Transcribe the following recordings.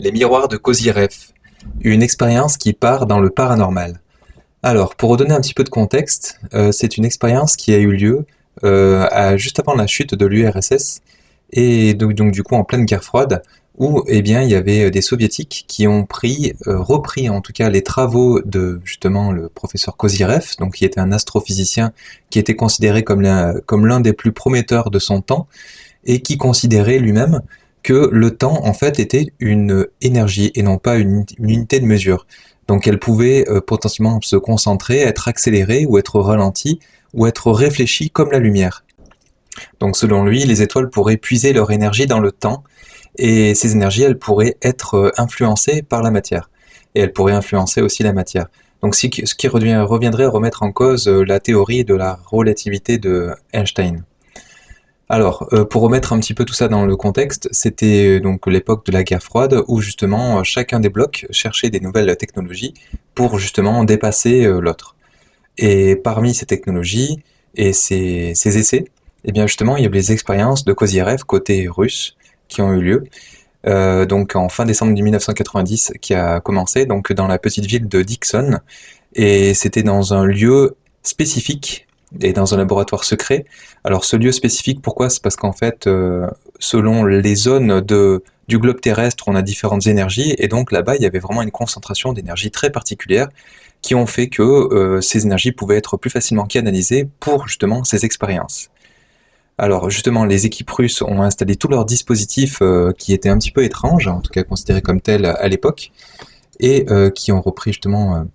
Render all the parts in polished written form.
Les miroirs de Kozyrev, une expérience qui part dans le paranormal. Alors, pour redonner un petit peu de contexte, c'est une expérience qui a eu lieu juste avant la chute de l'URSS et donc du coup en pleine guerre froide, où eh bien il y avait des soviétiques qui ont repris en tout cas les travaux de justement le professeur Kozyrev, donc qui était un astrophysicien qui était considéré comme l'un des plus prometteurs de son temps et qui considérait lui-même que le temps en fait était une énergie et non pas une unité de mesure. Donc elle pouvait potentiellement se concentrer, être accélérée ou être ralentie ou être réfléchie comme la lumière. Donc selon lui, les étoiles pourraient puiser leur énergie dans le temps et ces énergies, elles pourraient être influencées par la matière et elles pourraient influencer aussi la matière. Donc ce qui reviendrait à remettre en cause la théorie de la relativité de Einstein. Alors, pour remettre un petit peu tout ça dans le contexte, c'était donc l'époque de la guerre froide où justement chacun des blocs cherchait des nouvelles technologies pour justement dépasser l'autre. Et parmi ces technologies et ces essais, eh bien justement, il y avait les expériences de Kozyrev côté russe qui ont eu lieu. Donc en fin décembre 1990 qui a commencé donc dans la petite ville de Dixon et c'était dans un lieu spécifique et dans un laboratoire secret. Alors ce lieu spécifique, pourquoi? C'est parce qu'en fait, selon les zones du globe terrestre, on a différentes énergies, et donc là-bas, il y avait vraiment une concentration d'énergie très particulière qui ont fait que ces énergies pouvaient être plus facilement canalisées pour justement ces expériences. Alors justement, les équipes russes ont installé tous leurs dispositifs qui étaient un petit peu étranges, en tout cas considérés comme tels à l'époque, et qui ont repris justement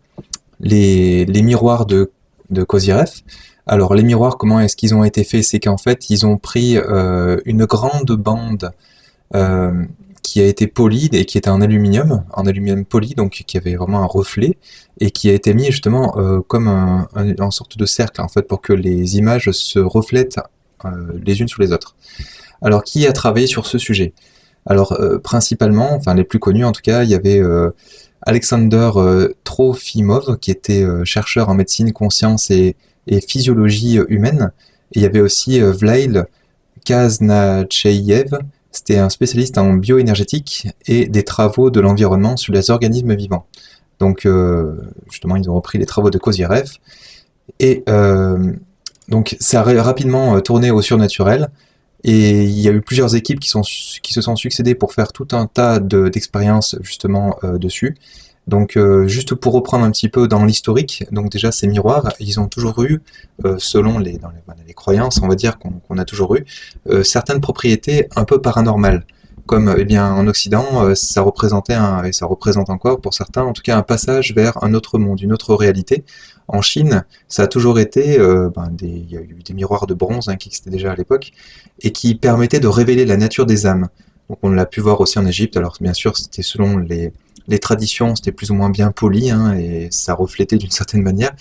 les miroirs de Kozyrev. Alors les miroirs, comment est-ce qu'ils ont été faits? C'est qu'en fait, ils ont pris une grande bande euh, qui a été polie et qui était en aluminium poli, donc qui avait vraiment un reflet, et qui a été mis justement comme en sorte de cercle, en fait, pour que les images se reflètent les unes sur les autres. Alors qui a travaillé sur ce sujet? Alors principalement, enfin les plus connus en tout cas, il y avait Alexander Trofimov, qui était chercheur en médecine, conscience et physiologie humaine. Et il y avait aussi Vlail Kaznacheyev, c'était un spécialiste en bioénergétique et des travaux de l'environnement sur les organismes vivants. Donc justement, ils ont repris les travaux de Kozyrev. Et donc ça a rapidement tourné au surnaturel. Et il y a eu plusieurs équipes qui se sont succédées pour faire tout un tas d'expériences justement dessus. Donc juste pour reprendre un petit peu dans l'historique, donc déjà ces miroirs, ils ont toujours eu, selon les croyances, on va dire qu'on a toujours eu, certaines propriétés un peu paranormales. Comme eh bien en Occident, ça représentait et ça représente encore pour certains, en tout cas un passage vers un autre monde, une autre réalité. En Chine, ça a toujours été, il y a eu des miroirs de bronze qui existaient déjà à l'époque et qui permettaient de révéler la nature des âmes. Donc on l'a pu voir aussi en Égypte. Alors bien sûr, c'était selon les traditions, c'était plus ou moins bien poli et ça reflétait d'une certaine manière,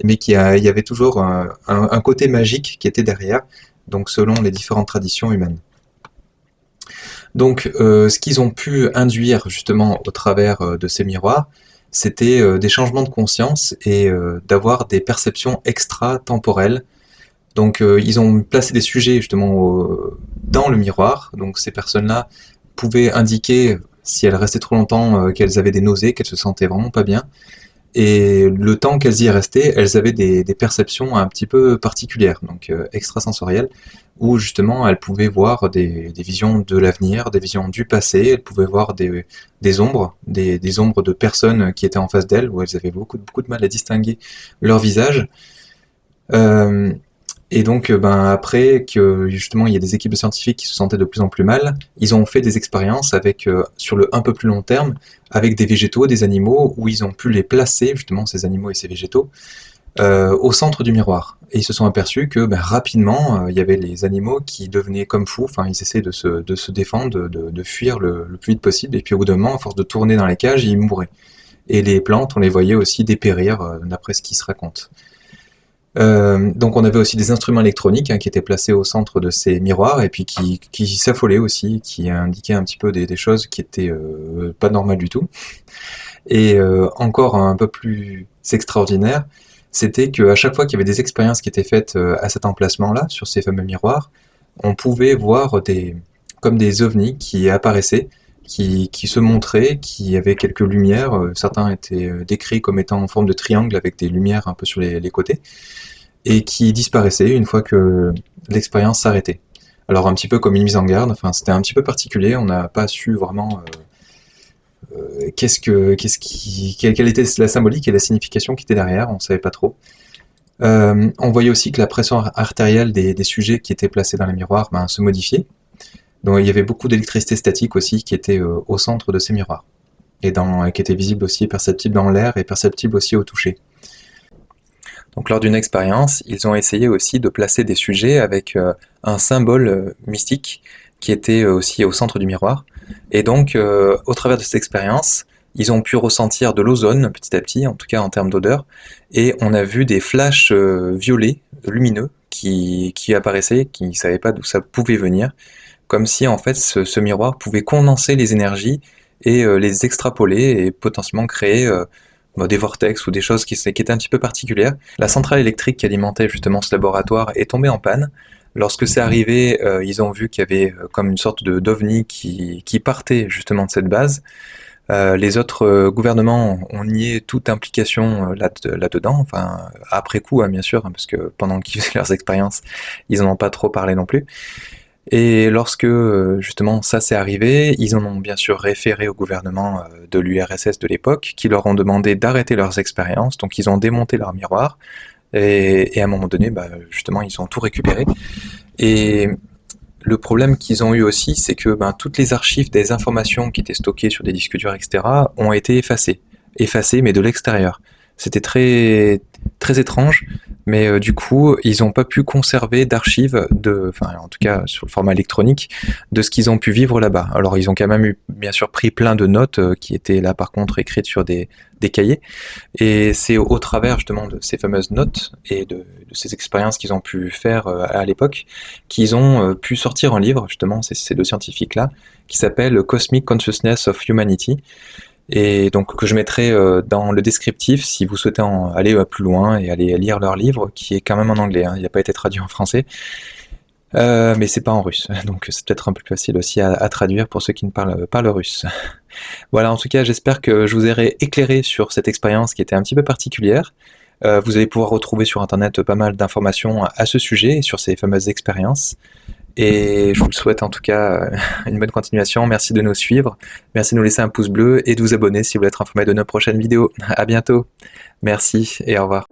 mais il y avait toujours un côté magique qui était derrière. Donc selon les différentes traditions humaines. Donc, ce qu'ils ont pu induire justement au travers de ces miroirs, c'était des changements de conscience et d'avoir des perceptions extra-temporelles. Donc, ils ont placé des sujets justement dans le miroir. Donc, ces personnes-là pouvaient indiquer, si elles restaient trop longtemps, qu'elles avaient des nausées, qu'elles se sentaient vraiment pas bien. Et le temps qu'elles y restaient, elles avaient des perceptions un petit peu particulières, donc extrasensorielles, où justement elles pouvaient voir des visions de l'avenir, des visions du passé, elles pouvaient voir des ombres, des ombres de personnes qui étaient en face d'elles, où elles avaient beaucoup de mal à distinguer leur visage. Euh, et donc, après que justement il y a des équipes de scientifiques qui se sentaient de plus en plus mal, ils ont fait des expériences avec sur le un peu plus long terme avec des végétaux, des animaux, où ils ont pu les placer justement ces animaux et ces végétaux au centre du miroir. Et ils se sont aperçus que rapidement il y avait les animaux qui devenaient comme fous, enfin ils essaient de se défendre, de fuir le plus vite possible, et puis au bout d'un moment, à force de tourner dans les cages, ils mouraient. Et les plantes, on les voyait aussi dépérir d'après ce qui se raconte. Donc on avait aussi des instruments électroniques qui étaient placés au centre de ces miroirs et puis qui s'affolaient aussi, qui indiquaient un petit peu des choses qui étaient pas normales du tout. Et encore un peu plus extraordinaire, c'était qu'à chaque fois qu'il y avait des expériences qui étaient faites à cet emplacement-là, sur ces fameux miroirs, on pouvait voir comme des ovnis qui apparaissaient, qui se montraient, qui avaient quelques lumières. Certains étaient décrits comme étant en forme de triangle avec des lumières un peu sur les côtés, et qui disparaissaient une fois que l'expérience s'arrêtait. Alors un petit peu comme une mise en garde, enfin c'était un petit peu particulier, on n'a pas su vraiment quelle était la symbolique et la signification qui était derrière, on ne savait pas trop. On voyait aussi que la pression artérielle des sujets qui étaient placés dans les miroirs se modifiait. Donc il y avait beaucoup d'électricité statique aussi qui était au centre de ces miroirs, et qui était visible aussi, perceptible dans l'air et perceptible aussi au toucher. Donc lors d'une expérience, ils ont essayé aussi de placer des sujets avec un symbole mystique qui était aussi au centre du miroir. Et donc, au travers de cette expérience, ils ont pu ressentir de l'ozone petit à petit, en tout cas en termes d'odeur, et on a vu des flashs violets, lumineux, qui apparaissaient, qui ne savaient pas d'où ça pouvait venir, comme si en fait ce miroir pouvait condenser les énergies et les extrapoler et potentiellement créer des vortex ou des choses qui étaient un petit peu particulières. La centrale électrique qui alimentait justement ce laboratoire est tombée en panne. Lorsque c'est arrivé, ils ont vu qu'il y avait comme une sorte d'ovni qui partait justement de cette base. Les autres gouvernements ont nié toute implication là-dedans, enfin après coup bien sûr, hein, parce que pendant qu'ils faisaient leurs expériences, ils n'en ont pas trop parlé non plus. Et lorsque justement ça s'est arrivé, ils en ont bien sûr référé au gouvernement de l'URSS de l'époque, qui leur ont demandé d'arrêter leurs expériences, donc ils ont démonté leur miroir, et à un moment donné, justement, ils ont tout récupéré. Et le problème qu'ils ont eu aussi, c'est que toutes les archives des informations qui étaient stockées sur des disques durs, etc., ont été effacées, mais de l'extérieur. C'était très, très étrange, mais du coup, ils n'ont pas pu conserver d'archives, en tout cas sur le format électronique, de ce qu'ils ont pu vivre là-bas. Alors, ils ont quand même bien sûr, pris plein de notes qui étaient là, par contre, écrites sur des cahiers. Et c'est au travers justement de ces fameuses notes et de ces expériences qu'ils ont pu faire à l'époque qu'ils ont pu sortir un livre, justement, ces deux scientifiques-là, qui s'appelle Cosmic Consciousness of Humanity, et donc que je mettrai dans le descriptif si vous souhaitez aller plus loin et aller lire leur livre, qui est quand même en anglais, hein, il n'a pas été traduit en français, mais c'est pas en russe, donc c'est peut-être un peu plus facile aussi à traduire pour ceux qui ne parlent pas le russe. Voilà, en tout cas, j'espère que je vous aurai éclairé sur cette expérience qui était un petit peu particulière. Vous allez pouvoir retrouver sur internet pas mal d'informations à ce sujet et sur ces fameuses expériences. Et je vous le souhaite en tout cas une bonne continuation. Merci de nous suivre, merci de nous laisser un pouce bleu et de vous abonner si vous voulez être informé de nos prochaines vidéos. À bientôt, merci et au revoir.